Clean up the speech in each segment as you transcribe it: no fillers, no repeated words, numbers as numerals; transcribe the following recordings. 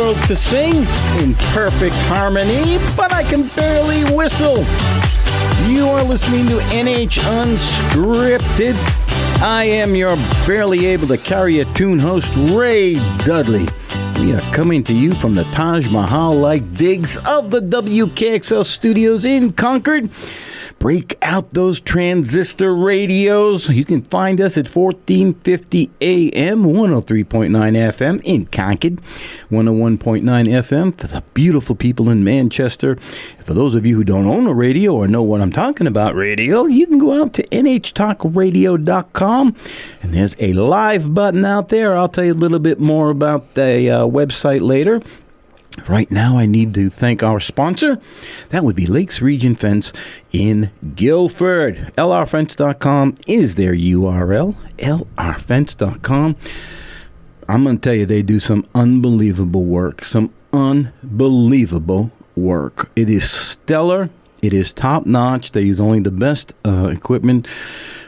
world to sing in perfect harmony, but I can barely whistle. You are listening to NH Unscripted. I am your barely able to carry a tune host, Ray Dudley. We are coming to you from the Taj Mahal-like digs of the WKXL studios in Concord. Break out those transistor radios. You can find us at 1450 AM, 103.9 FM in Concord, 101.9 FM for the beautiful people in Manchester. For those of you who don't own a radio or know what I'm talking about radio, you can go out to nhtalkradio.com, and there's a live button out there. I'll tell you a little bit more about the website later. Right now, I need to thank our sponsor. That would be Lakes Region Fence in Guilford. LRFence.com is their URL. LRFence.com. I'm going to tell you, they do some unbelievable work. Some unbelievable work. It is stellar. It is top-notch. They use only the best equipment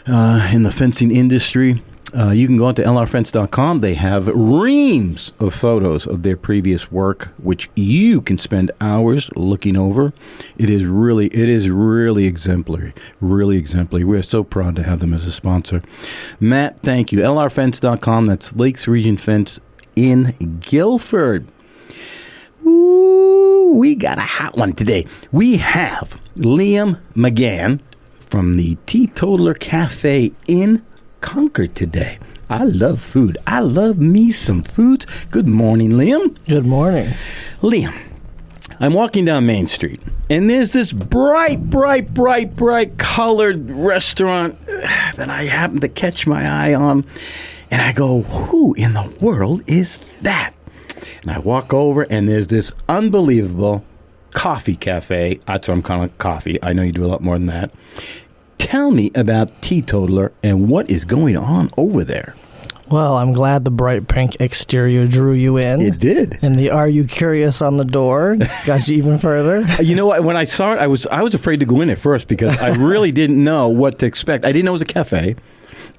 in the fencing industry. You can go out to lrfence.com. They have reams of photos of their previous work, which you can spend hours looking over. It is really exemplary. Really exemplary. We're so proud to have them as a sponsor. Matt, thank you. lrfence.com. That's Lakes Region Fence in Guilford. Ooh, we got a hot one today. We have Liam Magan from the TeaTotaller Cafe in Concord today. I love food. I love me some foods. Good morning, Liam. Good morning. Liam, I'm walking down Main Street, and there's this bright colored restaurant that I happen to catch my eye on, and I go, who in the world is that? And I walk over, and there's this unbelievable coffee cafe. That's what I'm calling it, coffee. I know you do a lot more than that. Tell me about TeaTotaller and what is going on over there. Well, I'm glad the bright pink exterior drew you in. It did. And the "Are you curious" on the door got you even further. You know what? When I saw it, I was afraid to go in at first because I really didn't know what to expect. I didn't know it was a cafe.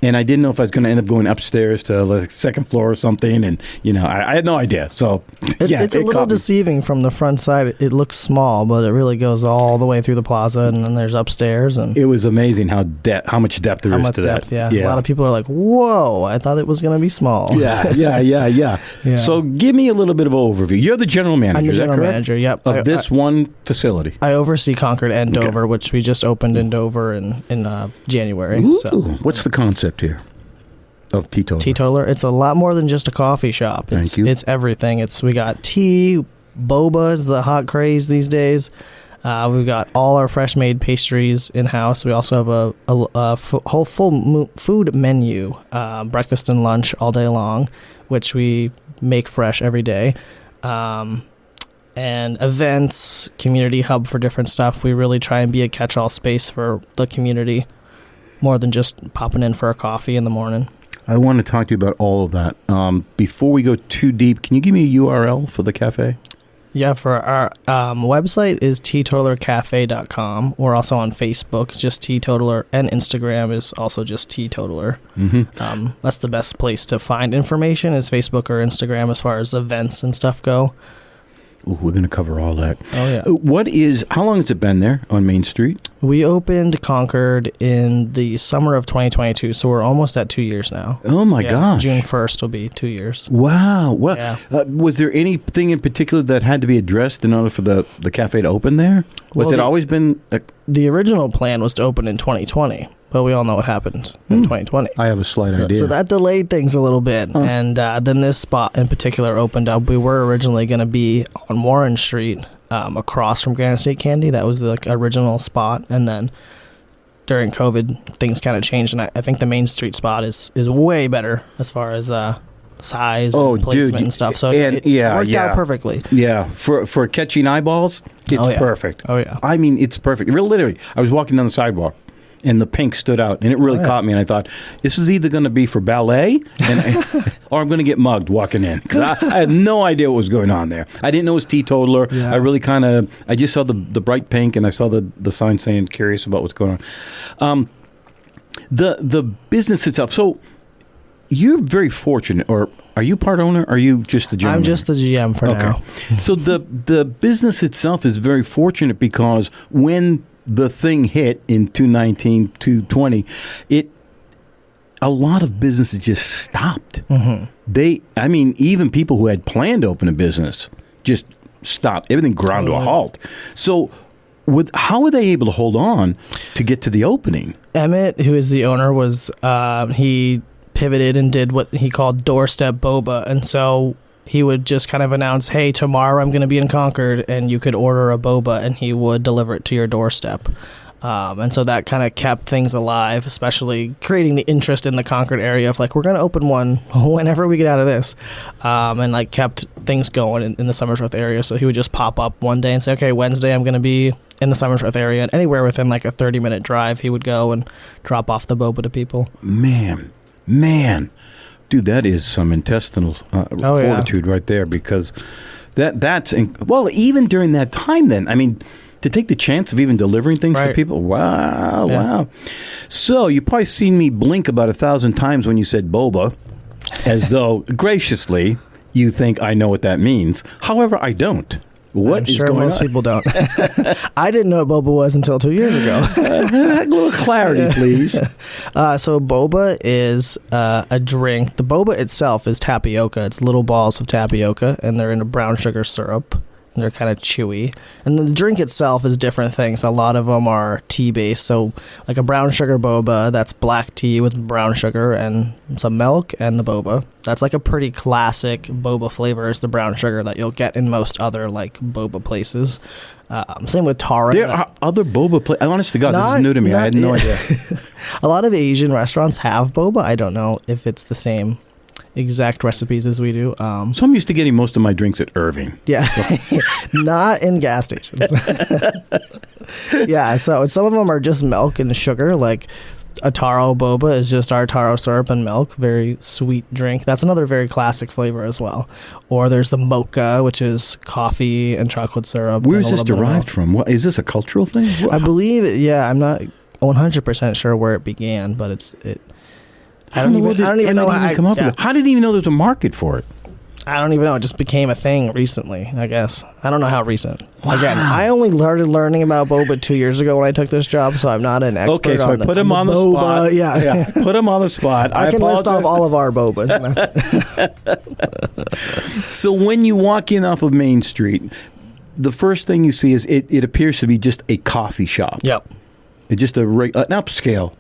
And I didn't know if I was going to end up going upstairs to the second floor or something. And, you know, I had no idea. So, it's a little deceiving from the front side. It looks small, but it really goes all the way through the plaza. And then there's upstairs. And it was amazing how much depth there is to that. Yeah. A lot of people are like, whoa, I thought it was going to be small. Yeah. So give me a little bit of an overview. You're the general manager, I'm the general manager, yep. Of this one facility. I oversee Concord and Dover, which we just opened in Dover in January. Ooh, so. What's the concept here of TeaToller? TeaToller, it's a lot more than just a coffee shop. Thank you. It's everything. We got tea, boba is the hot craze these days. We've got all our fresh made pastries in house. We also have a whole full food menu, breakfast and lunch all day long, which we make fresh every day. And events, community hub for different stuff. We really try and be a catch-all space for the community, more than just popping in for a coffee in the morning. I want to talk to you about all of that. Before we go too deep, can you give me a URL for the cafe? Yeah, for our website is teatotallercafe.com. We're also on Facebook, just TeaTotaller, and Instagram is also just TeaTotaller. Mm-hmm. That's the best place to find information is Facebook or Instagram as far as events and stuff go. Ooh, we're going to cover all that. Oh, yeah. How long has it been there on Main Street? We opened Concord in the summer of 2022, so we're almost at 2 years now. Oh, my gosh. June 1st will be 2 years. Wow. Well, yeah. Was there anything in particular that had to be addressed in order for the cafe to open there? Was it always been... The original plan was to open in 2020. But we all know what happened in 2020. I have a slight idea. So that delayed things a little bit. Huh. And then this spot in particular opened up. We were originally going to be on Warren Street across from Granite State Candy. That was the original spot. And then during COVID, things kind of changed. And I think the Main Street spot is way better as far as size and placement and stuff. So it worked out perfectly. Yeah. For catching eyeballs, it's perfect. Oh, yeah. I mean, it's perfect. Literally, I was walking down the sidewalk. And the pink stood out, and it really caught me. And I thought, this is either going to be for ballet, or I'm going to get mugged walking in. Because I had no idea what was going on there. I didn't know it was TeaTotaller. Yeah. I just saw the bright pink, and I saw the sign saying, curious about what's going on. The business itself. So you're very fortunate, or Are you part owner? Or are you just the general? I'm just the GM for now. So the business itself is very fortunate because when the thing hit in 2019, 2020, a lot of businesses just stopped. Even people who had planned to open a business just stopped. Everything ground to a halt. So how were they able to hold on to get to the opening? Emmett, who is the owner, was he pivoted and did what he called doorstep boba, and so he would just kind of announce, hey, tomorrow I'm going to be in Concord, and you could order a boba, and he would deliver it to your doorstep. And so that kind of kept things alive, especially creating the interest in the Concord area of like, we're going to open one whenever we get out of this, and like kept things going in the Somersworth area. So he would just pop up one day and say, okay, Wednesday I'm going to be in the Somersworth area, and anywhere within like a 30-minute drive, he would go and drop off the boba to people. Man, dude, that is some intestinal fortitude right there, because even during that time then, I mean, to take the chance of even delivering things to people, wow. So you probably seen me blink about 1,000 times when you said boba, as though graciously you think I know what that means. However, I don't. What is going on? Most people don't. I didn't know what boba was until 2 years ago. A little clarity, please. So boba is a drink. The boba itself is tapioca. It's little balls of tapioca, and they're in a brown sugar syrup. They're kind of chewy. And the drink itself is different things. A lot of them are tea-based. So like a brown sugar boba, that's black tea with brown sugar and some milk and the boba. That's like a pretty classic boba flavor, is the brown sugar that you'll get in most other like boba places. Same with taro. There are other boba places. Honest to God, this is new to me. I had no idea. A lot of Asian restaurants have boba. I don't know if it's the same exact recipes as we do. So I'm used to getting most of my drinks at Irving. Yeah. Not in gas stations. Yeah, so some of them are just milk and sugar, like a taro boba is just our taro syrup and milk, very sweet drink. That's another very classic flavor as well. Or there's the mocha, which is coffee and chocolate syrup. Where is this derived from? What, is this a cultural thing? I believe, I'm not 100% sure where it began, but I don't even know how come up with it. How did he even know there's a market for it? I don't even know. It just became a thing recently, I guess. I don't know how recent. Wow. Again, I only started learning about boba 2 years ago when I took this job, so I'm not an expert. Okay, so I put him on the boba. spot. Yeah. Put him on the spot. I can list off all of our bobas. And that's it. So when you walk in off of Main Street, the first thing you see is it appears to be just a coffee shop. Yep. It's just an upscale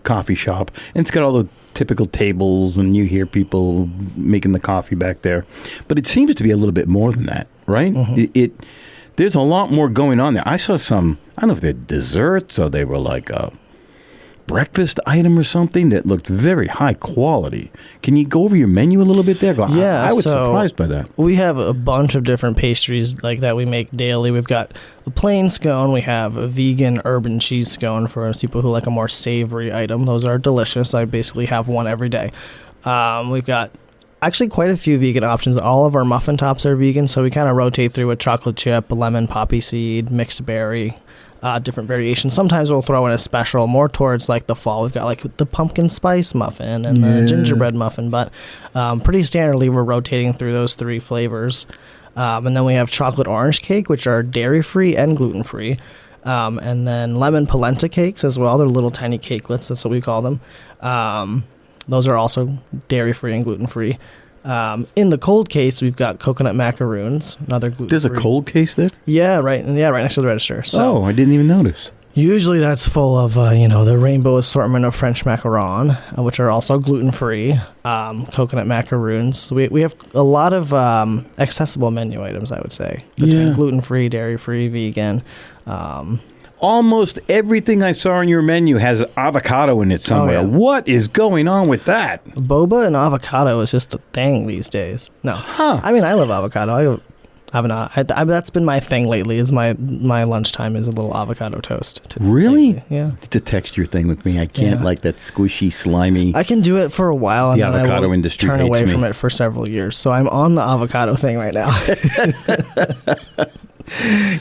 coffee shop, and it's got all the typical tables, and you hear people making the coffee back there. But it seems to be a little bit more than that, right? Mm-hmm. There's a lot more going on there. I saw some, I don't know if they're desserts or they were like a breakfast item or something that looked very high quality. Can you go over your menu a little bit there? Yeah, I was surprised by that. We have a bunch of different pastries like that we make daily. We've got the plain scone. We have a vegan urban cheese scone for people who like a more savory item. Those are delicious. I basically have one every day. We've got actually quite a few vegan options. All of our muffin tops are vegan, so we kind of rotate through a chocolate chip, lemon poppy seed, mixed berry. Different variations. Sometimes we'll throw in a special more towards like the fall. We've got like the pumpkin spice muffin and the gingerbread muffin, but pretty standardly we're rotating through those three flavors. And then we have chocolate orange cake, which are dairy-free and gluten-free. And then lemon polenta cakes as well. They're little tiny cakelets. That's what we call them. Those are also dairy-free and gluten-free. In the cold case, we've got coconut macaroons, another gluten-free. There's a cold case there? Yeah, right next to the register. So I didn't even notice. Usually that's full of, the rainbow assortment of French macaron, which are also gluten-free, coconut macaroons. We have a lot of accessible menu items, I would say, between gluten-free, dairy-free, vegan. Almost everything I saw on your menu has avocado in it somewhere. Oh, yeah. What is going on with that? Boba and avocado is just a thing these days. No. Huh. I mean, I love avocado. That's been my thing lately. Is my lunchtime is a little avocado toast. Really? Lately. Yeah. It's a texture thing with me. I can't like that squishy, slimy. I can do it for a while, and the then avocado I will industry turn hates away me. from it for several years. So I'm on the avocado thing right now.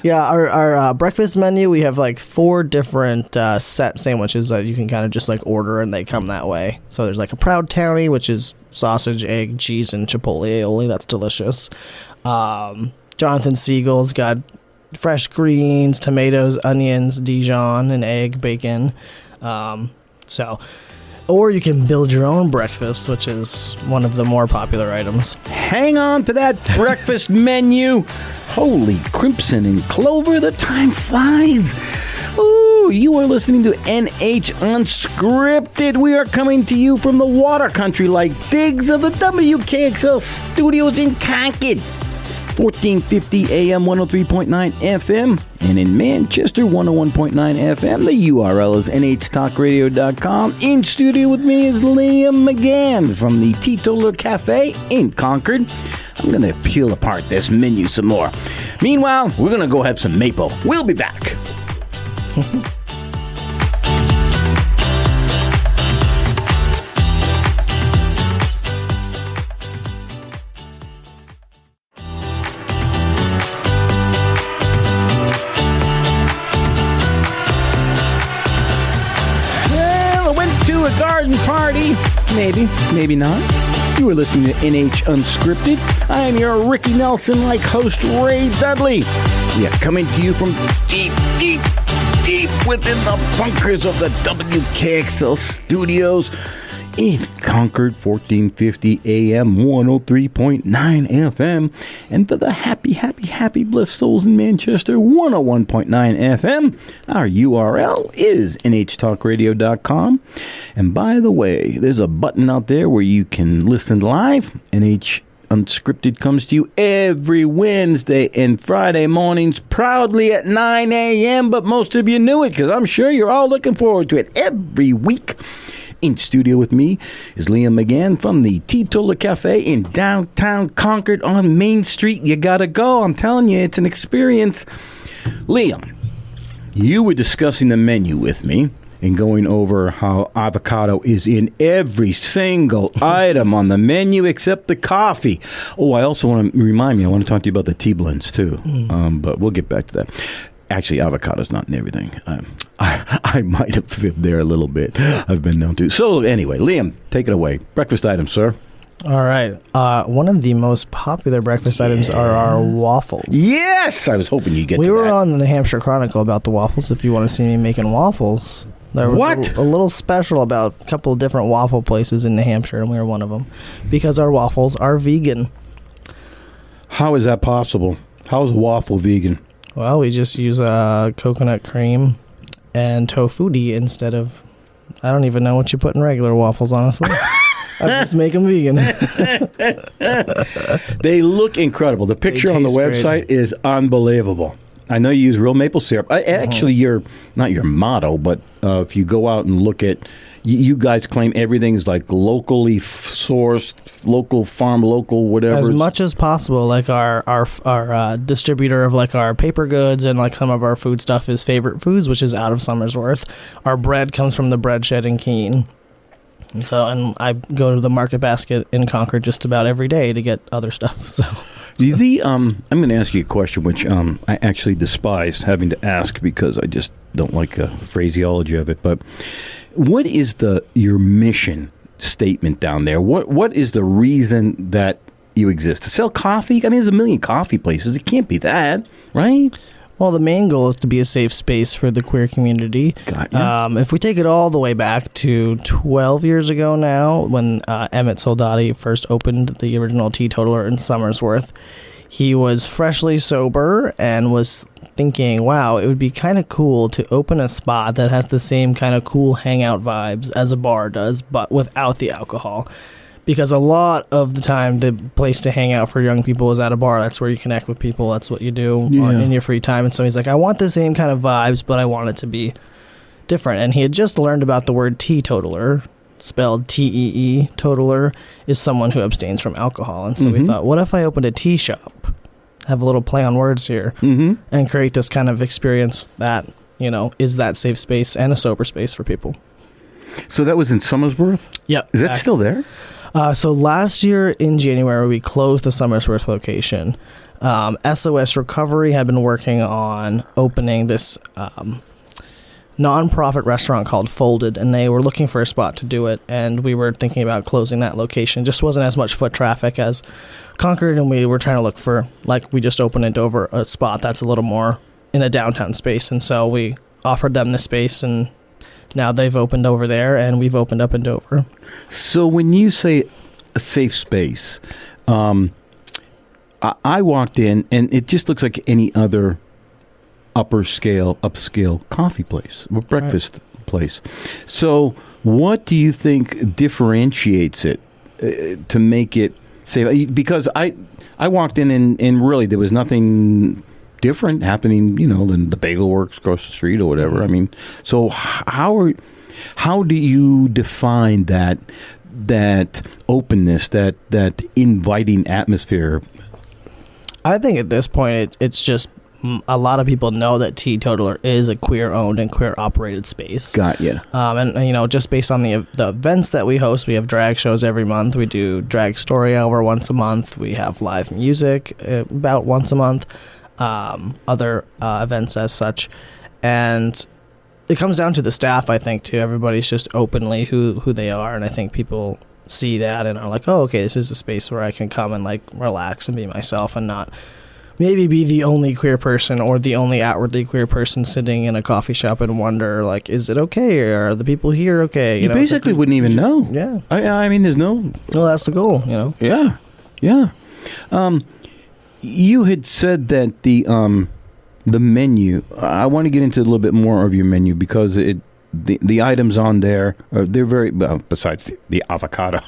Yeah, our breakfast menu, we have like 4 different set sandwiches that you can kind of just like order, and they come that way. So there's like a Proud Townie, which is sausage, egg, cheese, and chipotle aioli. That's delicious. Jonathan Siegel's got fresh greens, tomatoes, onions, Dijon, and egg, bacon. Or you can build your own breakfast, which is one of the more popular items. Hang on to that breakfast menu. Holy crimson and clover, the time flies. Ooh, you are listening to NH Unscripted. We are coming to you from the water country like digs of the WKXL studios in Concord. 1450 AM, 103.9 FM, and in Manchester, 101.9 FM. The URL is nhtalkradio.com. In studio with me is Liam Magan from the TeaTotaller Cafe in Concord. I'm going to peel apart this menu some more. Meanwhile, we're going to go have some maple. We'll be back. Garden party. Maybe not. You are listening to NH Unscripted. I am your Ricky Nelson-like host, Ray Dudley. We are coming to you from deep within the bunkers of the WKXL studios in Concord, 1450 AM, 103.9 FM. And for the happy blessed souls in Manchester, 101.9 FM. Our URL is nhtalkradio.com. And by the way, there's a button out there where you can listen live. NH Unscripted comes to you every Wednesday and Friday mornings, proudly at 9 a.m. But most of you knew it, because I'm sure you're all looking forward to it every week. In studio with me is Liam Magan from the TeaTotaller Cafe in downtown Concord on Main Street. You gotta go. I'm telling you, it's an experience. Liam, you were discussing the menu with me and going over how avocado is in every single item on the menu except the coffee. Oh, I also want to remind you, I want to talk to you about the tea blends too, but we'll get back to that. Actually, avocado's not in everything. I might have fibbed there a little bit. I've been known to. So anyway, Liam, take it away. Breakfast items, sir. All right. One of the most popular breakfast items are our waffles. Yes! I was hoping you'd get to that. We were on the New Hampshire Chronicle about the waffles. If you want to see me making waffles, there was a little special about a couple of different waffle places in New Hampshire, and we were one of them, because our waffles are vegan. How is that possible? How is a waffle vegan? Well, we just use coconut cream and tofu instead of... I don't even know what you put in regular waffles, honestly. I just make them vegan. They look incredible. The picture on the website is unbelievable. I know you use real maple syrup. Actually, not your motto, but if you go out and look at... You guys claim everything's like locally sourced, local farm, local whatever. As much as possible. Like our distributor of like our paper goods and like some of our food stuff is Favorite Foods, which is out of Somersworth. Our bread comes from the bread shed in Keene. And I go to the Market Basket in Concord just about every day to get other stuff. So I'm going to ask you a question which I actually despise having to ask because I just don't like the phraseology of it. But what is your mission statement down there? What is the reason that you exist? To sell coffee? I mean, there's a million coffee places. It can't be that, right? Well, the main goal is to be a safe space for the queer community. If we take it all the way back to 12 years ago now, when Emmett Soldati first opened the original TeaTotaller in Somersworth, he was freshly sober and was thinking, wow, it would be kind of cool to open a spot that has the same kind of cool hangout vibes as a bar does, but without the alcohol. Because a lot of the time, the place to hang out for young people is at a bar. That's where you connect with people. That's what you do in your free time. And so he's like, I want the same kind of vibes, but I want it to be different. And he had just learned about the word teetotaler, spelled T-E-E. Totaler is someone who abstains from alcohol. And so we thought, what if I opened a tea shop? Have a little play on words here and create this kind of experience that, is that safe space and a sober space for people. So that was in Somersworth? Yeah. Is that still there? So last year in January, we closed the Somersworth location. SOS Recovery had been working on opening this nonprofit restaurant called Folded, and they were looking for a spot to do it, and we were thinking about closing that location. Just wasn't as much foot traffic as Concord, and we were trying to look for, like, we just opened in Dover, a spot that's a little more in a downtown space, and so we offered them the space, and now they've opened over there, and we've opened up in Dover. So when you say a safe space, I walked in, and it just looks like any other upscale coffee place or breakfast place. So what do you think differentiates it to make it safe? Because I walked in and really there was nothing different happening, than the Bagel Works across the street or whatever. I mean, so how do you define that openness, that inviting atmosphere? I think at this point it's just a lot of people know that TeaTotaller is a queer-owned and queer-operated space. Got you. And just based on the events that we host, we have drag shows every month. We do drag story hour once a month. We have live music about once a month. Other events as such, and it comes down to the staff. I think too. Everybody's just openly who they are, and I think people see that and are like, "Oh, okay, this is a space where I can come and like relax and be myself, and not." Maybe be the only queer person or the only outwardly queer person sitting in a coffee shop and wonder, like, is it okay? Or are the people here okay? You basically wouldn't even know. Yeah. I mean, there's no... Well, that's the goal, Yeah. You had said that the menu... I want to get into a little bit more of your menu because the items on there, they're very... Well, besides the avocado.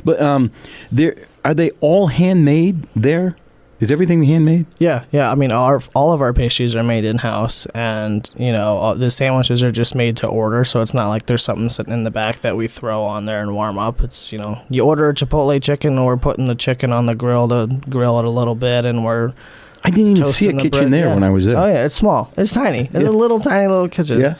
But are they all handmade there? Is everything handmade? Yeah. I mean, all of our pastries are made in-house, and, the sandwiches are just made to order, so it's not like there's something sitting in the back that we throw on there and warm up. It's, you order a Chipotle chicken, and we're putting the chicken on the grill to grill it a little bit, and we're I didn't even see a kitchen there when I was there. Oh, yeah, it's small. It's tiny. It's a tiny little kitchen. Yeah.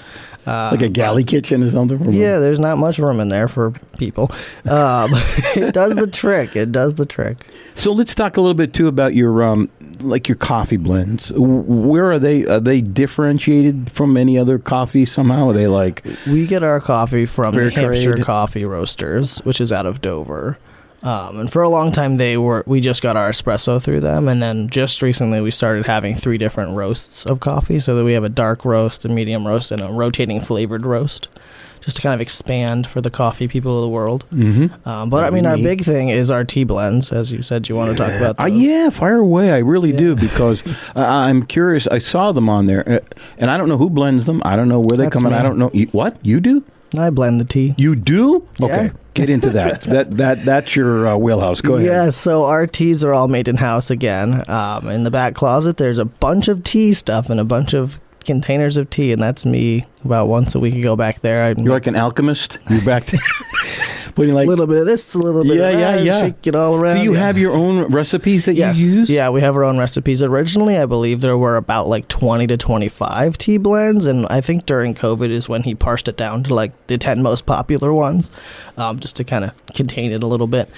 Like a galley kitchen or something? Yeah, there's not much room in there for people. It does the trick. So let's talk a little bit, too, about your your coffee blends. Where are they? Are they differentiated from any other coffee somehow? Are they like... We get our coffee from the Hampshire Coffee Roasters, which is out of Dover. And for a long time, we just got our espresso through them, and then just recently we started having 3 different roasts of coffee, so that we have a dark roast, a medium roast, and a rotating flavored roast, just to kind of expand for the coffee people of the world. Mm-hmm. But I mean, our big thing is our tea blends, as you said you want to talk about those. Yeah, fire away. I really do, because I'm curious. I saw them on there, and I don't know who blends them. I don't know where they come in. I don't know. What? You do? I blend the tea. You do? Yeah. Okay. Get into that. That's your wheelhouse. Go ahead. Yeah, so our teas are all made in-house again. In the back closet, there's a bunch of tea stuff and a bunch of containers of tea, and that's me about once a week ago back there. You're like an alchemist? You're back there? Putting like a little bit of this, a little bit of that, shake it all around. So you have your own recipes that you use? Yeah, we have our own recipes. Originally, I believe there were about like 20 to 25 tea blends, and I think during COVID is when he parsed it down to like the 10 most popular ones, just to kind of contain it a little bit.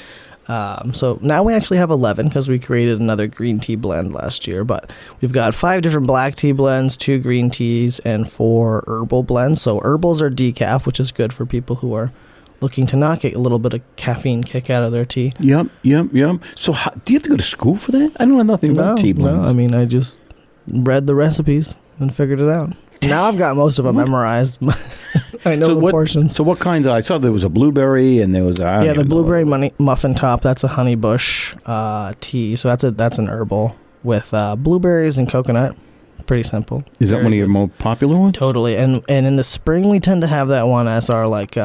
So now we actually have 11 because we created another green tea blend last year, but we've got 5 different black tea blends, 2 green teas, and 4 herbal blends. So herbals are decaf, which is good for people who are looking to not get a little bit of caffeine kick out of their tea. Yep. So do you have to go to school for that? I don't know nothing about tea blends. No, I mean, I just read the recipes and figured it out. Now I've got most of them memorized. I know the portions. So what kinds I saw there was a blueberry and there was the blueberry muffin top. That's a honey bush tea. So that's an herbal with blueberries and coconut. Pretty simple. Is that one of your more popular ones? Totally. And in the spring we tend to have that one as our like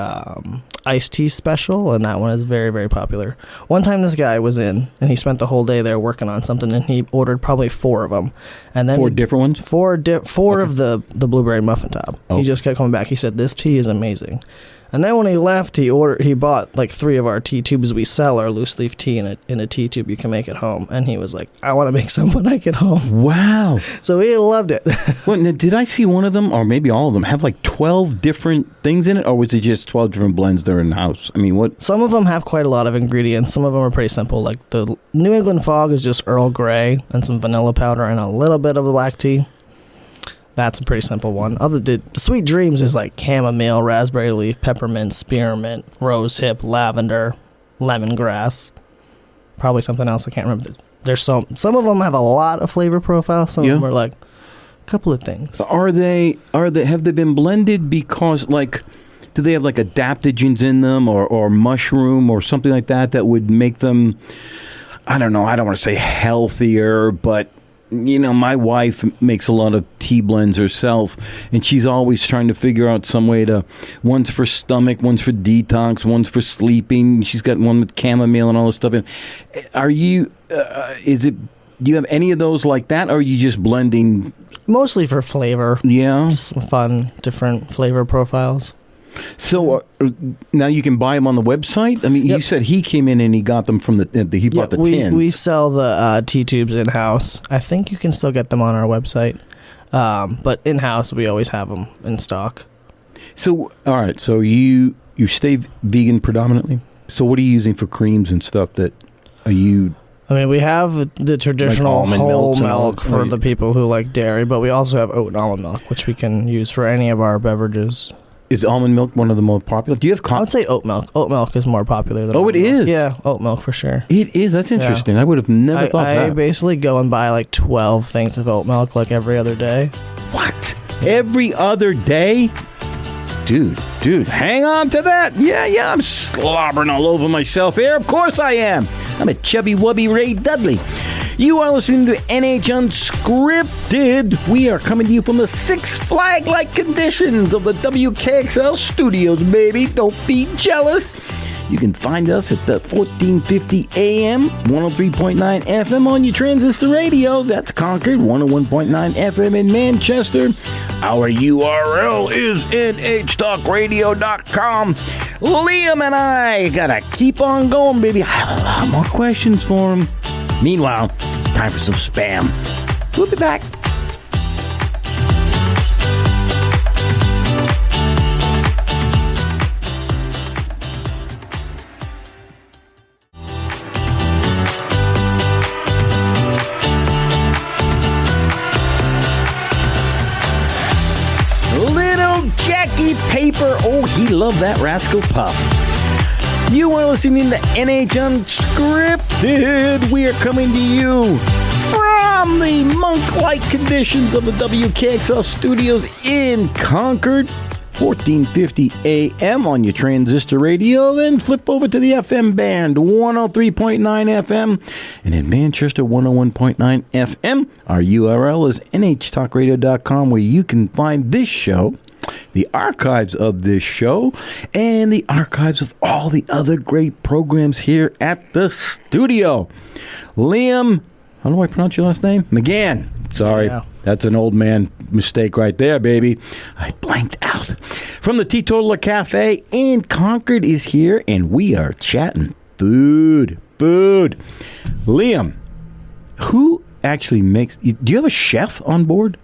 iced tea special, and that one is very, very popular. One time this guy was in, and he spent the whole day there working on something, and he ordered probably 4 of them. And then 4 different ones? Four of the blueberry muffin top. Oh. He just kept coming back. He said, this tea is amazing. And then when he left, he bought like 3 of our tea tubes. We sell our loose leaf tea in a tea tube you can make at home. And he was like, I want to make some when I get home. Wow. So he loved it. Well, now, did I see one of them, or maybe all of them, have like 12 different things in it? Or was it just 12 different blends that are in the house? I mean, what? Some of them have quite a lot of ingredients. Some of them are pretty simple. Like the New England Fog is just Earl Grey and some vanilla powder and a little bit of black tea. That's a pretty simple one. The Sweet Dreams is like chamomile, raspberry leaf, peppermint, spearmint, rosehip, lavender, lemongrass. Probably something else I can't remember. There's some of them have a lot of flavor profiles. Some of them are like a couple of things. Have they been blended because like, do they have like adaptogens in them or mushroom or something like that would make them, I don't know, I don't want to say healthier, but you know, my wife makes a lot of tea blends herself, and she's always trying to figure out some way to, one's for stomach, one's for detox, one's for sleeping. She's got one with chamomile and all this stuff. And are you, do you have any of those like that, or are you just blending? Mostly for flavor. Yeah. Just some fun, different flavor profiles. So now you can buy them on the website? I mean, you said he came in and he got them from he bought the tins. We sell the tea tubes in-house. I think you can still get them on our website. But in-house, we always have them in stock. So, all right. So you stay vegan predominantly? So what are you using for creams and stuff that are you... I mean, we have the traditional like whole milk for the people who like dairy, but we also have oat and almond milk, which we can use for any of our beverages. Is almond milk one of the more popular? Do you have? I would say oat milk. Oat milk is more popular than. Oh, it is. Yeah, oat milk for sure. It is. That's interesting. Yeah. I would have never thought that. I basically go and buy like 12 things of oat milk like every other day. What? Every other day? Dude, hang on to that. Yeah, I'm slobbering all over myself here. Of course I am. I'm a chubby wubby Ray Dudley. You are listening to NH Unscripted. We are coming to you from the Six Flag-like conditions of the WKXL studios, baby. Don't be jealous. You can find us at the 1450 AM, 103.9 FM on your transistor radio. That's Concord, 101.9 FM in Manchester. Our URL is nhtalkradio.com. Liam and I gotta keep on going, baby. I have a lot more questions for him. Meanwhile, time for some spam. We'll be back. Little Jackie Paper. Oh, he loved that Rascal Puff. You are listening to NH Unscripted. We are coming to you from the monk-like conditions of the WKXL studios in Concord, 1450 AM on your transistor radio. Then flip over to the FM band, 103.9 FM, and in Manchester, 101.9 FM. Our URL is nhtalkradio.com, where you can find this show, the archives of this show, and the archives of all the other great programs here at the studio. Liam, how do I pronounce your last name? Magan. Sorry, That's an old man mistake right there, baby. I blanked out. From the TeaTotaller Cafe in Concord is here, and we are chatting food. Liam, who actually makes... Do you have a chef on board?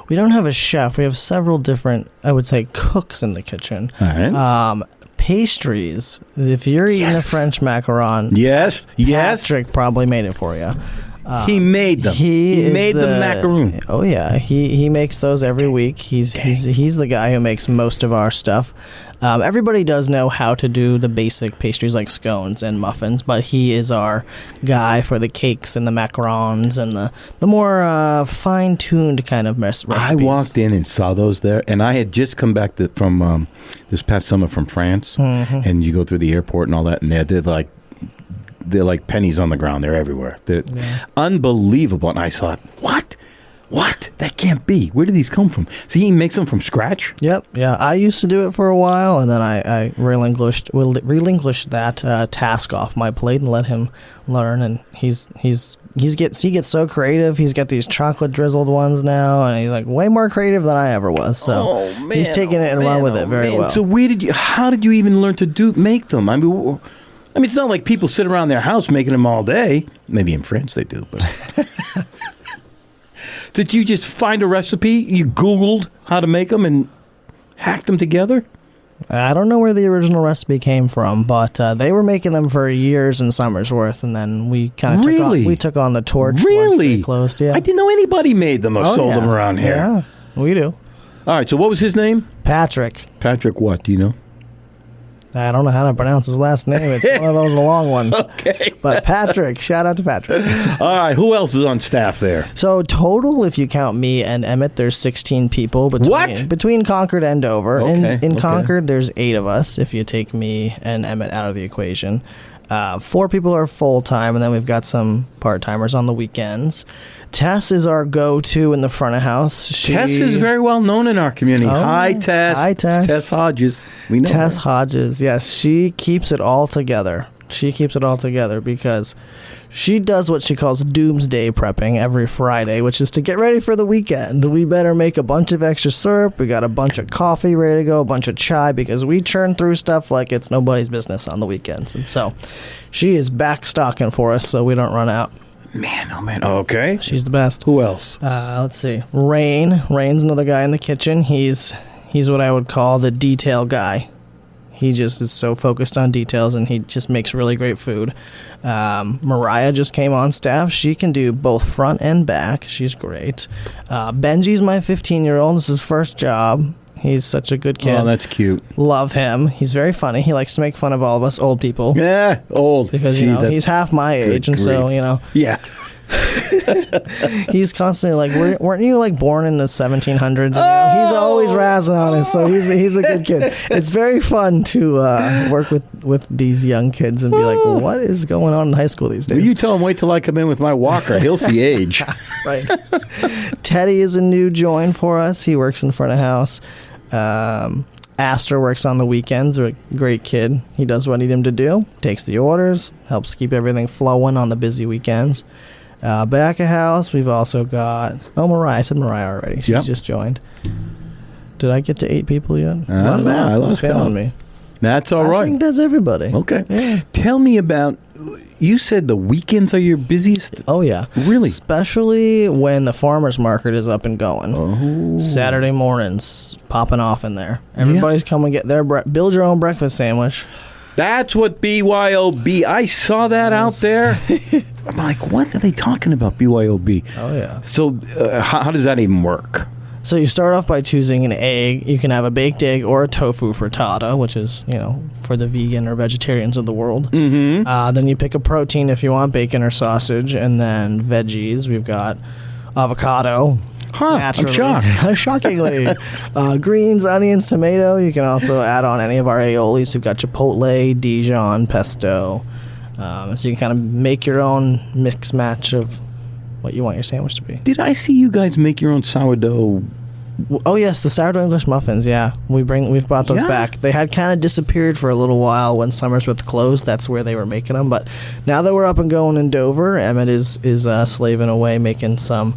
We don't have a chef. We have several different, I would say, cooks in the kitchen. All right. Pastries. If you're eating a French macaron, yes, Patrick probably made it for you. He made them. He made the macaroon. Oh yeah, he makes those every week. He's the guy who makes most of our stuff. Everybody does know how to do the basic pastries like scones and muffins, but he is our guy for the cakes and the macarons and the more fine-tuned kind of recipes. I walked in and saw those there, and I had just come back from this past summer from France, and you go through the airport and all that, and they're like pennies on the ground. They're everywhere. They're unbelievable. And I thought, what? That can't be. Where did these come from? So he makes them from scratch? Yep. Yeah. I used to do it for a while, and then I relinquished that task off my plate and let him learn. And he's he gets so creative. He's got these chocolate drizzled ones now, and he's like way more creative than I ever was. So he's taking it and run with it very well. So how did you even learn to make them? I mean, it's not like people sit around their house making them all day. Maybe in France they do, but did you just find a recipe? You Googled how to make them and hacked them together? I don't know where the original recipe came from, but they were making them for years and summers worth, and then we kind of took on the torch once they closed. Yeah, I didn't know anybody made them or sold them around here. Yeah, we do. All right, so what was his name? Patrick. Patrick what? Do you know? I don't know how to pronounce his last name. It's one of those long ones. Okay. But Patrick, shout out to Patrick. All right, who else is on staff there? So total, if you count me and Emmett, there's 16 people between Concord and Dover. Okay, In Concord, there's 8 of us if you take me and Emmett out of the equation. 4 people are full-time, and then we've got some part-timers on the weekends. Tess is our go-to in the front of house. Tess is very well known in our community. Hi, Tess. Hi, Tess. Tess Hodges. We know Tess her. Hodges, yes. She keeps it all together. She keeps it all together because she does what she calls doomsday prepping every Friday, which is to get ready for the weekend. We better make a bunch of extra syrup. We got a bunch of coffee ready to go, a bunch of chai, because we churn through stuff like it's nobody's business on the weekends. And so she is back stocking for us so we don't run out. Man, oh man. Okay. She's the best. Who else? Let's see. Rain's another guy in the kitchen. He's what I would call the detail guy. He just is so focused on details, and he just makes really great food. Mariah just came on staff. She can do both front and back. She's great. Benji's my 15-year-old. This is his first job. He's such a good kid. Oh, that's cute. Love him. He's very funny. He likes to make fun of all of us old people. Yeah, old. Because, he's half my age, and so, Yeah. He's constantly like, weren't you like born in the 1700s? He's always razzing on us, so he's a good kid. It's very fun to work with these young kids and be like, what is going on in high school these days? Well, you tell him, wait till I come in with my walker. He'll see age. Right. Teddy is a new join for us. He works in front of house. Astor works on the weekends. A great kid. He does what I need him to do. Takes the orders. Helps keep everything flowing on the busy weekends. Back of house, we've also got... Oh, Mariah. I said Mariah already. She's just joined. Did I get to 8 people yet? I lost failing me. That's all right. I think that's everybody. Okay. Yeah. Tell me about... You said the weekends are your busiest? Oh, yeah. Really? Especially when the farmer's market is up and going. Oh. Saturday mornings, popping off in there. Everybody's coming to get their... build your own breakfast sandwich. That's what BYOB... I saw that out there. I'm like, what are they talking about, BYOB? Oh, yeah. So how does that even work? So you start off by choosing an egg. You can have a baked egg or a tofu frittata, which is, for the vegan or vegetarians of the world. Mm-hmm. Then you pick a protein if you want bacon or sausage, and then veggies. We've got avocado. I'm shocked. Shockingly. Greens, onions, tomato. You can also add on any of our aiolis. We've got chipotle, Dijon, pesto. So you can kind of make your own mix match of what you want your sandwich to be. Did I see you guys make your own sourdough? Oh yes, the sourdough English muffins. Yeah, we've brought those back. They had kind of disappeared for a little while when Summersworth closed. That's where they were making them. But now that we're up and going in Dover, Emmett is slaving away making some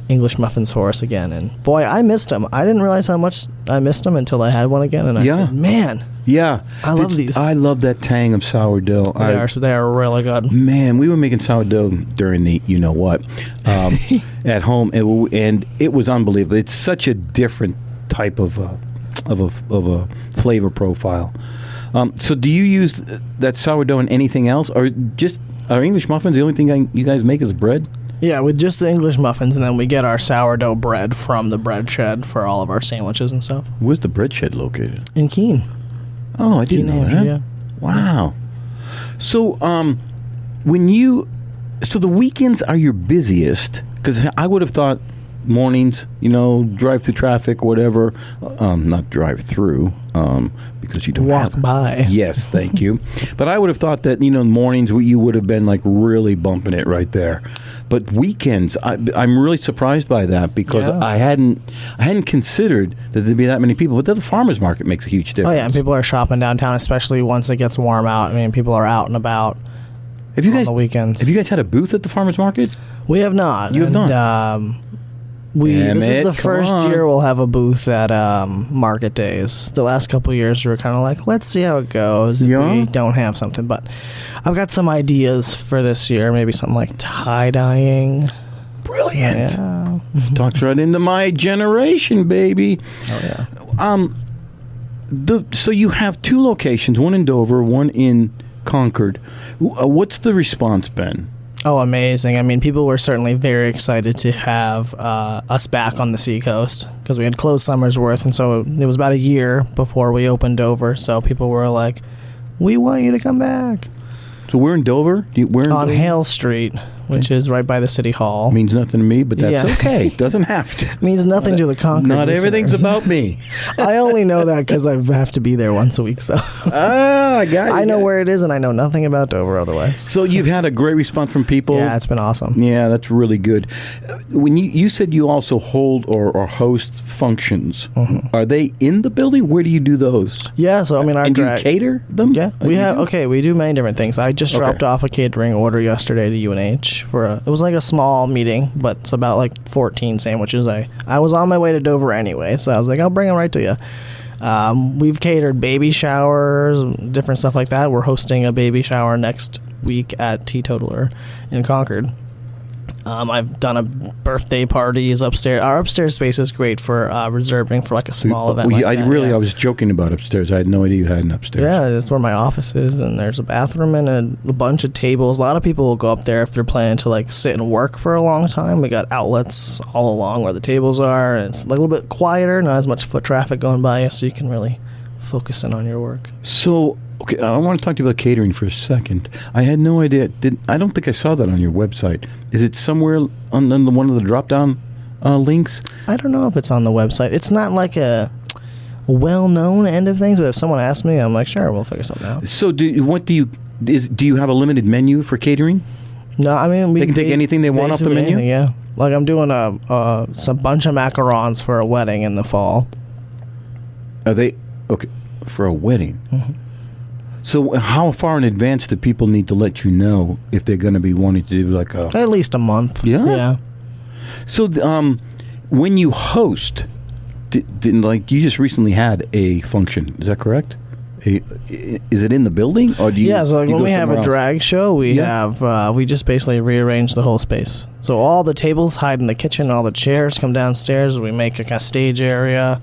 English muffins for us again. And boy, I missed them. I didn't realize how much I missed them until I had one again. And I said, man. Yeah. I love these. I love that tang of sourdough. They are really good. Man, we were making sourdough during the you-know-what at home, and it was unbelievable. It's such a different type of a flavor profile. So do you use that sourdough in anything else? Or just are English muffins the only thing you guys make is bread? Yeah, with just the English muffins, and then we get our sourdough bread from the bread shed for all of our sandwiches and stuff. Where's the bread shed located? In Keene. Oh, I didn't know that. Yeah. Wow. So, so the weekends are your busiest, because I would have thought mornings, drive through traffic, whatever. Not drive through, because you don't walk by. Yes, thank you. But I would have thought that mornings you would have been like really bumping it right there. But weekends, I'm really surprised by that, because I hadn't considered that there'd be that many people. But the farmers market makes a huge difference. Oh yeah, and people are shopping downtown, especially once it gets warm out. I mean, people are out and about on the weekends. Have you guys had a booth at the farmers market? We have not. You have not. This is the first year we'll have a booth at market days. The last couple of years we were kind of like, let's see how it goes if we don't have something. But I've got some ideas for this year. Maybe something like tie-dyeing. Brilliant. Yeah. Talks right into my generation, baby. Oh, yeah. So you have 2 locations, one in Dover, one in Concord. What's the response been? Oh, amazing. I mean, people were certainly very excited to have us back on the seacoast because we had closed Summersworth, and so it was about a year before we opened Dover, so people were like, we want you to come back. So we're in Dover? On Hale Street, which is right by the City Hall. Means nothing to me, but that's okay. Doesn't have to. Means nothing to the Concord Not listeners. Everything's about me. I only know that because I have to be there once a week, so. I got you. I know where it is, and I know nothing about Dover otherwise. So you've had a great response from people? Yeah, it's been awesome. Yeah, that's really good. When you said you also hold or host functions, are they in the building? Where do you do those? Yeah, so I mean, do you cater them? Yeah, we do many different things. I just dropped off a catering order yesterday to UNH it was like a small meeting, but it's about like 14 sandwiches. I was on my way to Dover anyway, so I was like, I'll bring them right to you. We've catered baby showers, different stuff like that. We're hosting a baby shower next week at TeaTotaller in Concord. I've done a birthday parties upstairs. Our upstairs space is great for reserving for like a small event. I was joking about upstairs. I had no idea you had an upstairs. Yeah, that's where my office is, and there's a bathroom and a bunch of tables. A lot of people will go up there if they're planning to like sit and work for a long time. We got outlets all along where the tables are, and it's like a little bit quieter, not as much foot traffic going by you, so you can really focus in on your work. So, okay, I want to talk to you about catering for a second. I had no idea. I don't think I saw that on your website. Is it somewhere on one of the drop-down links? I don't know if it's on the website. It's not like a well-known end of things, but if someone asks me, I'm like, sure, we'll figure something out. So, do you have a limited menu for catering? No, I mean, they can take anything they want off the menu? Anything, yeah. Like I'm doing a bunch of macarons for a wedding in the fall. Are they... Okay, for a wedding? Mm-hmm. So how far in advance do people need to let you know if they're going to be wanting to do like a... At least a month. Yeah? So when you host, like you just recently had a function, is that correct? Is it in the building? Or do you? Yeah, so like when we have a drag show, we just basically rearrange the whole space. So all the tables hide in the kitchen, all the chairs come downstairs, we make like a stage area.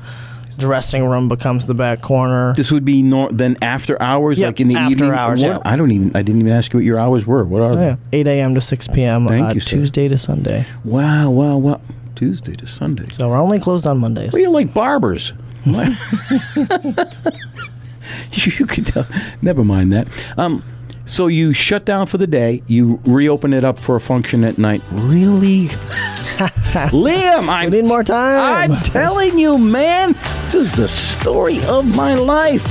Dressing room becomes the back corner. This would be then after hours, like in the after evening? Hours, yeah. I didn't even ask you what your hours were. What are they? 8 a.m. to 6 p.m. Thank you, Tuesday to Sunday. Wow. Tuesday to Sunday. So we're only closed on Mondays. Well, you're like barbers. You could tell. Never mind that. So you shut down for the day. You reopen it up for a function at night. Really? Liam, we need more time. I'm telling you, man. This is the story of my life.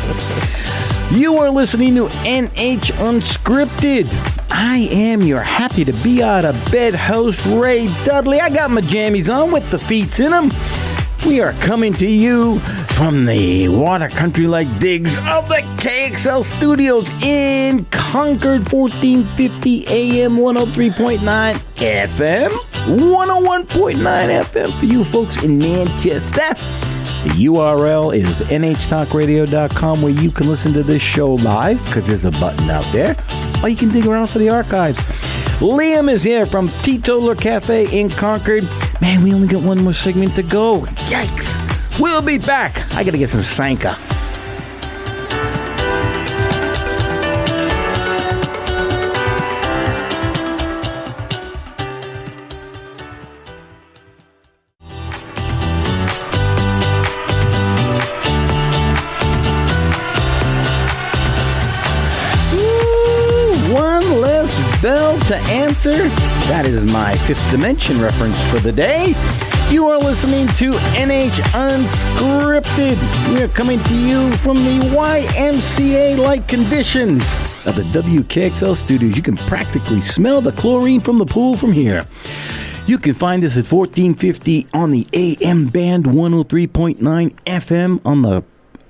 You are listening to NH Unscripted. I am your happy to be out of bed host, Ray Dudley. I got my jammies on with the feet in them. We are coming to you from the water country like digs of the KXL studios in Concord, 1450 AM, 103.9 FM, 101.9 FM for you folks in Manchester. The URL is nhtalkradio.com, where you can listen to this show live, because there's a button out there, or you can dig around for the archives. Liam is here from TeaTotaller Cafe in Concord. Man, we only got one more segment to go. Yikes. We'll be back. I got to get some Sanka. One less bell to answer. That is my Fifth Dimension reference for the day. You are listening to NH Unscripted. We are coming to you from the YMCA-like conditions of the WKXL studios. You can practically smell the chlorine from the pool from here. You can find us at 1450 on the AM band, 103.9 FM on the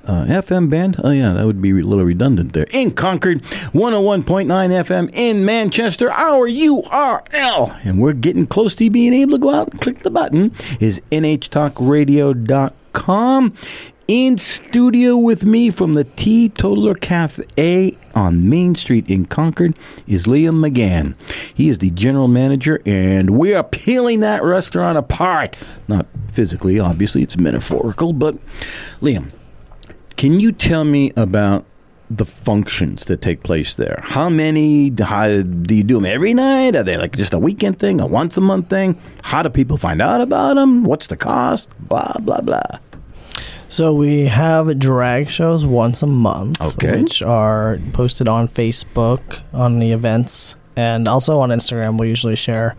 FM band. Oh, yeah, that would be a little redundant there. In Concord, 101.9 FM in Manchester, our URL. And we're getting close to being able to go out and click the button. Is nhtalkradio.com. In studio with me from the TeaTotaller Cafe on Main Street in Concord is Liam Magan. He is the general manager, and we are peeling that restaurant apart. Not physically, obviously, it's metaphorical, but Liam, can you tell me about the functions that take place there? How many? How, do you do them every night? Are they like just a weekend thing, a once-a-month thing? How do people find out about them? What's the cost? Blah, blah, blah. So we have drag shows once a month, which are posted on Facebook, on the events, and also on Instagram. We usually share.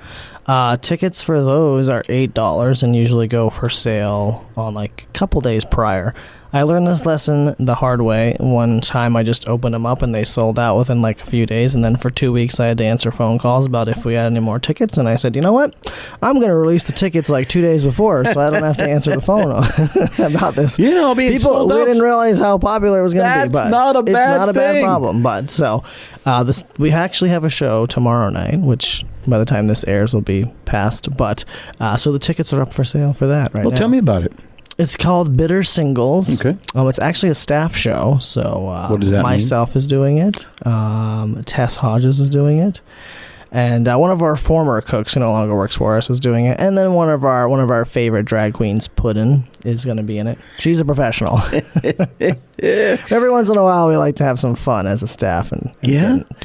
Tickets for those are $8 and usually go for sale on like a couple days prior. I learned this lesson the hard way. One time I just opened them up and they sold out within like a few days. And then for 2 weeks I had to answer phone calls about if we had any more tickets. And I said, you know what? I'm going to release the tickets like 2 days before so I don't have to answer the phone about this. You know, being people, sold we out, didn't realize how popular it was going to be. But it's not a bad problem. But so we actually have a show tomorrow night, which by the time this airs will be past. But so the tickets are up for sale for that right now. Well, tell me about it. It's called Bitter Singles. Okay. It's actually a staff show. So what does that myself is doing it. Tess Hodges is doing it. And one of our former cooks who no longer works for us is doing it. And then one of our favorite drag queens, Puddin', is going to be in it. She's a professional. Every once in a while, we like to have some fun as a staff. And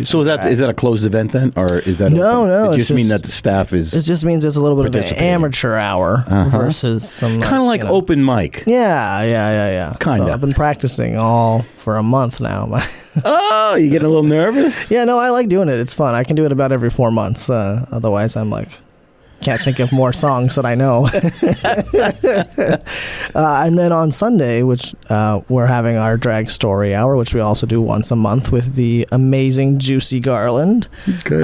so is that a closed event then? Or is that No. It just means that the staff is... It just means it's a little bit of an amateur hour versus some... Kind of like open mic. Yeah. Kind of. So I've been practicing all for a month now. Oh, you getting a little nervous? Yeah, no, I like doing it. It's fun. I can do it about every 4 months. Otherwise, I'm like, can't think of more songs that I know. And then on Sunday, which we're having our drag story hour, which we also do once a month with the amazing Juicy Garland. Okay.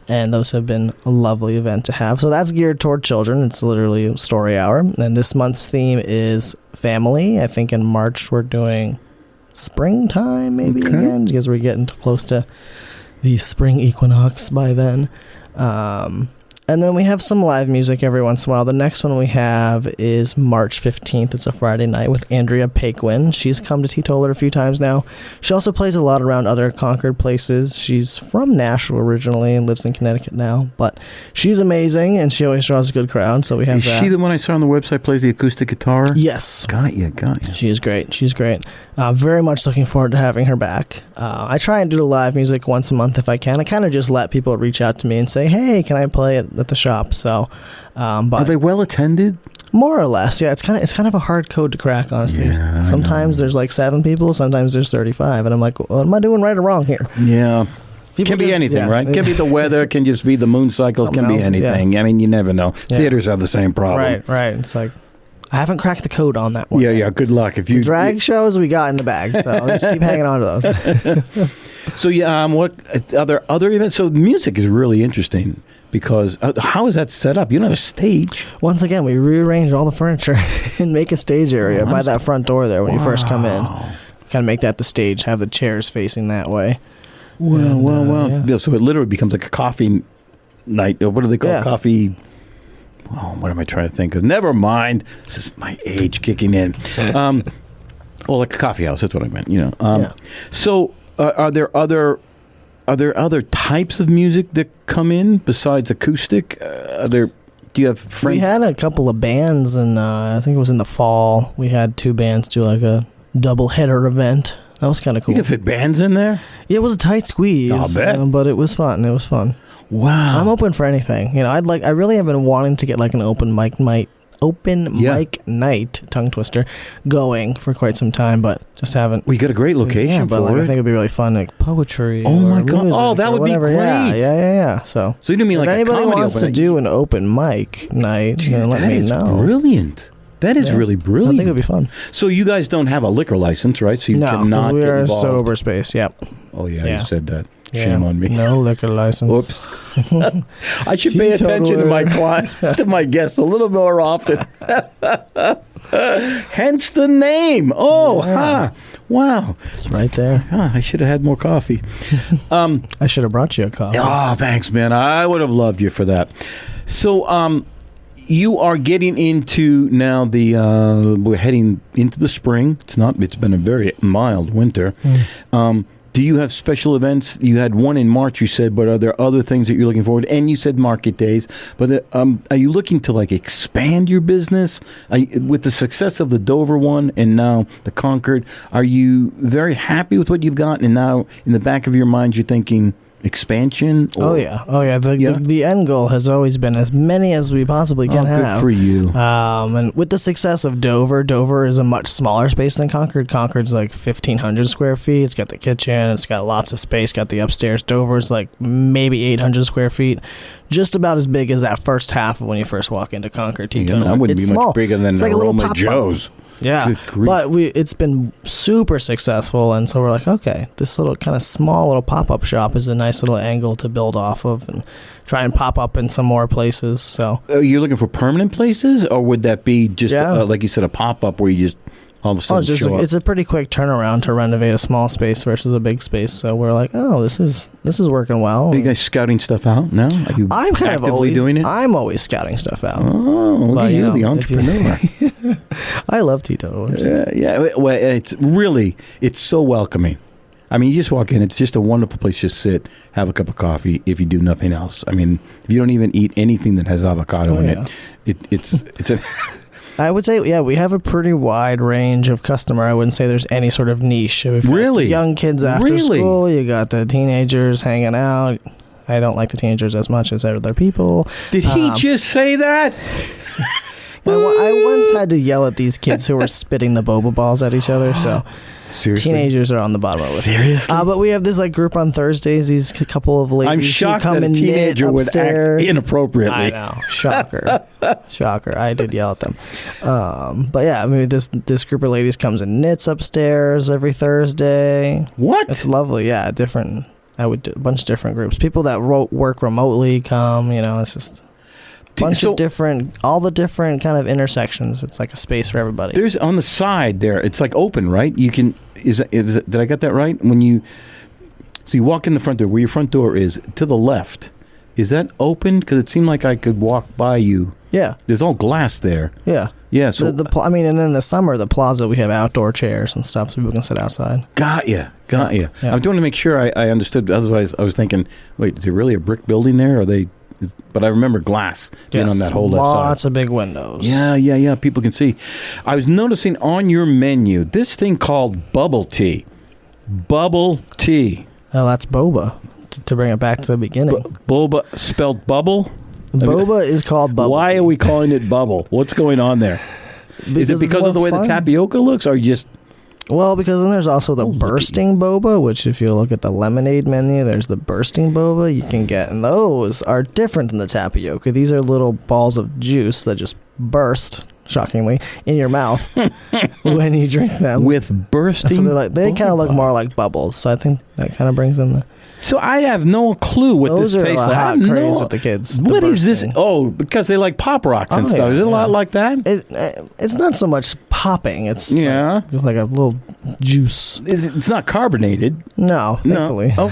And those have been a lovely event to have. So that's geared toward children. It's literally a story hour. And this month's theme is family. I think in March we're doing springtime maybe again, because we're getting close to the spring equinox by then. And then we have some live music every once in a while. The next one we have is March 15th. It's a Friday night with Andrea Paquin. She's come to TeaTotaller a few times now. She also plays a lot around other Concord places. She's from Nashville originally and lives in Connecticut now. But she's amazing, and she always draws a good crowd, so we have that. Is she the one I saw on the website plays the acoustic guitar? Yes. Got you. She is great. Very much looking forward to having her back. I try and do the live music once a month if I can. I kind of just let people reach out to me and say, hey, can I play at the shop? So, but are they well attended? More or less, yeah. It's kind of a hard code to crack, honestly. Yeah, sometimes there's like 7 people, sometimes there's 35, and I'm like, what am I doing right or wrong here? Yeah. Can be anything, right? Can be the weather, can just be the moon cycles, can be anything. Yeah. I mean, you never know. Yeah. Theaters have the same problem. Right. It's like, I haven't cracked the code on that one. Yeah. Good luck. If you the drag shows we got in the bag, so I'll just keep hanging on to those. So what other events? So music is really interesting because how is that set up? You don't have a stage. Once again, we rearrange all the furniture and make a stage area by that front door there when you first come in. Kind of make that the stage. Have the chairs facing that way. Well. Yeah. So it literally becomes like a coffee night. What do they call coffee? Oh, what am I trying to think of? Never mind. This is my age kicking in. Like a coffee house. That's what I meant. So, are there other types of music that come in besides acoustic? Do you have friends? We had a couple of bands, and I think it was in the fall. We had 2 bands do like a double header event. That was kind of cool. You can fit bands in there? Yeah, it was a tight squeeze. I'll bet. But it was fun. Wow. I'm open for anything. I really have been wanting to get like an open mic night, tongue twister, going for quite some time, but just haven't. We got a great location but for it. I think it'd be really fun, like poetry. Oh my god! Oh, that would be great. Yeah. So you don't mean like if anybody wants open to do an open mic night, let me know. Brilliant. That is really brilliant. I think it'd be fun. So you guys don't have a liquor license, right? So you cannot we get are a involved. sober space. Yep. Oh yeah, you said that. Shame on me. No liquor license. Oops. I should pay attention to my to my guests a little more often. Hence the name. Oh, Yeah. Wow. It's right there. I should have had more coffee. I should have brought you a coffee. Oh, thanks, man. I would have loved you for that. So, you are getting into now we're heading into the spring. It's been a very mild winter. Do you have special events? You had one in March, you said, but are there other things that you're looking forward to? And you said market days, but are you looking to expand your business? With the success of the Dover one and now the Concord, are you very happy with what you've got? And now in the back of your mind, you're thinking expansion? Oh yeah. The end goal has always been as many as we possibly can have. Good for you. And with the success of Dover is a much smaller space than Concord. Concord's 1,500 square feet. It's got the kitchen. It's got lots of space. Got the upstairs. Dover's maybe 800 square feet. Just about as big as that first half of when you first walk into Concord TeaTotaller. That wouldn't it's be small. much bigger than it's like Aroma Joe's. Yeah, but it's been super successful, and so we're okay, this little kind of small little pop-up shop is a nice little angle to build off of and try and pop up in some more places. So you're looking for permanent places, or would that be just like you said, a pop-up where you just all of a sudden show up? It's a pretty quick turnaround to renovate a small space versus a big space. So we're this is working well. Are you guys scouting stuff out now? Are you I'm kind of always doing it. I'm always scouting stuff out. Oh, look at you, the entrepreneur. I love TeaTotaller. Yeah. Well, it's so welcoming. I mean, you just walk in. It's just a wonderful place to sit, have a cup of coffee. If you do nothing else, I mean, if you don't even eat anything that has avocado in it's a. I would say, we have a pretty wide range of customer. I wouldn't say there's any sort of niche. We've got the young kids after school. You got the teenagers hanging out. I don't like the teenagers as much as other people. Did he just say that? I once had to yell at these kids who were spitting the boba balls at each other. So seriously, teenagers are on the bottom of it. Seriously, but we have this group on Thursdays. These couple of ladies. I'm shocked who come that a teenager would act inappropriately. I know, shocker. I did yell at them. But yeah, I mean, this group of ladies comes and knits upstairs every Thursday. What? It's lovely. Yeah, different. I would do a bunch of different groups. People that work remotely come. It's just. Bunch of different, all the different kind of intersections. It's like a space for everybody. There's on the side there. It's open, right? You can. Is it, did I get that right? So you walk in the front door. Where your front door is to the left. Is that open? Because it seemed like I could walk by you. Yeah. There's all glass there. Yeah. Yeah. So and then in the summer, the plaza we have outdoor chairs and stuff, so people can sit outside. Got you. Yeah. I'm trying to make sure I understood. Otherwise, I was thinking, wait, is there really a brick building there? Or are they? But I remember glass being on that whole left side. Lots of big windows. Yeah. People can see. I was noticing on your menu this thing called bubble tea. Bubble tea. Oh, that's boba. To bring it back to the beginning. Boba spelled bubble? Boba is called bubble. Why tea. are we calling it bubble? What's going on there? Is it because of the way the tapioca looks, or you just... Well, because then there's also the bursting boba, which if you look at the lemonade menu, there's the bursting boba you can get, and those are different than the tapioca. These are little balls of juice that just burst, shockingly, in your mouth when you drink them. With bursting so they kind of look more like bubbles, so I think that kind of brings in the... So I have no clue what those this tastes like. Those are a hot craze with the kids. What is this? Oh, because they like Pop Rocks and stuff. Is it a lot like that? It's not so much popping. It's just like a little juice. It's not carbonated. No, thankfully. No.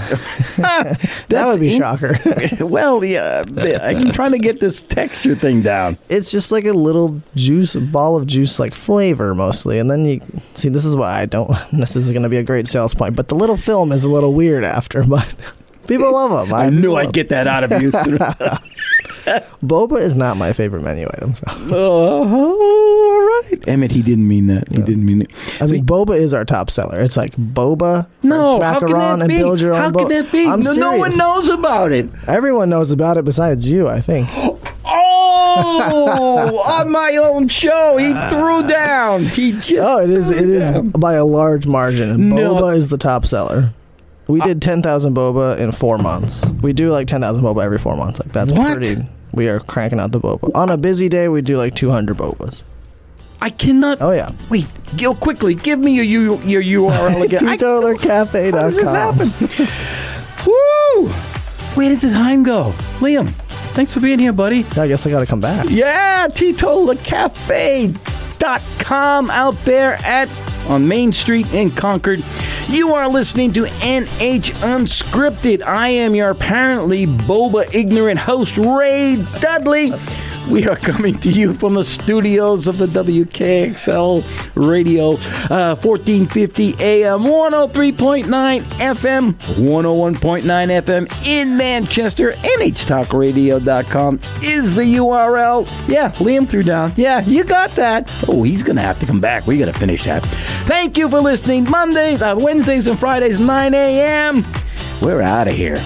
That would be shocker. Well, yeah. I'm trying to get this texture thing down. It's just like a little ball of juice, like flavor mostly. And then you see, this is why this is going to be a great sales point. But the little film is a little weird after, but people love them. I knew I'd get that out of you. Boba is not my favorite menu item. So. All right. Emmett, he didn't mean that. He didn't mean it. I mean, boba is our top seller. It's like boba, French macaron, and build your own boba. How can that be? No one knows about it. Everyone knows about it besides you, I think. Oh, on my own show, he threw down. It is by a large margin. Boba is the top seller. We did 10,000 boba in 4 months. We do like 10,000 boba every 4 months. Like that's pretty. We are cranking out the boba. On a busy day, we do like 200 bobas. I cannot. Oh yeah. Wait, quickly. Give me your URL again. TeaTotallerCafe.com. How does this happen? Woo! Where did the time go? Liam, thanks for being here, buddy. Yeah, I guess I gotta come back. Yeah, TeaTotallerCafe.com out there on Main Street in Concord. You are listening to NH Unscripted. I am your apparently boba ignorant host, Ray Dudley. We are coming to you from the studios of the WKXL Radio, 1450 AM, 103.9 FM, 101.9 FM in Manchester. NHTalkRadio.com is the URL. Yeah, Liam threw down. Yeah, you got that. Oh, he's going to have to come back. We got to finish that. Thank you for listening. Wednesdays and Fridays, 9 a.m. We're out of here.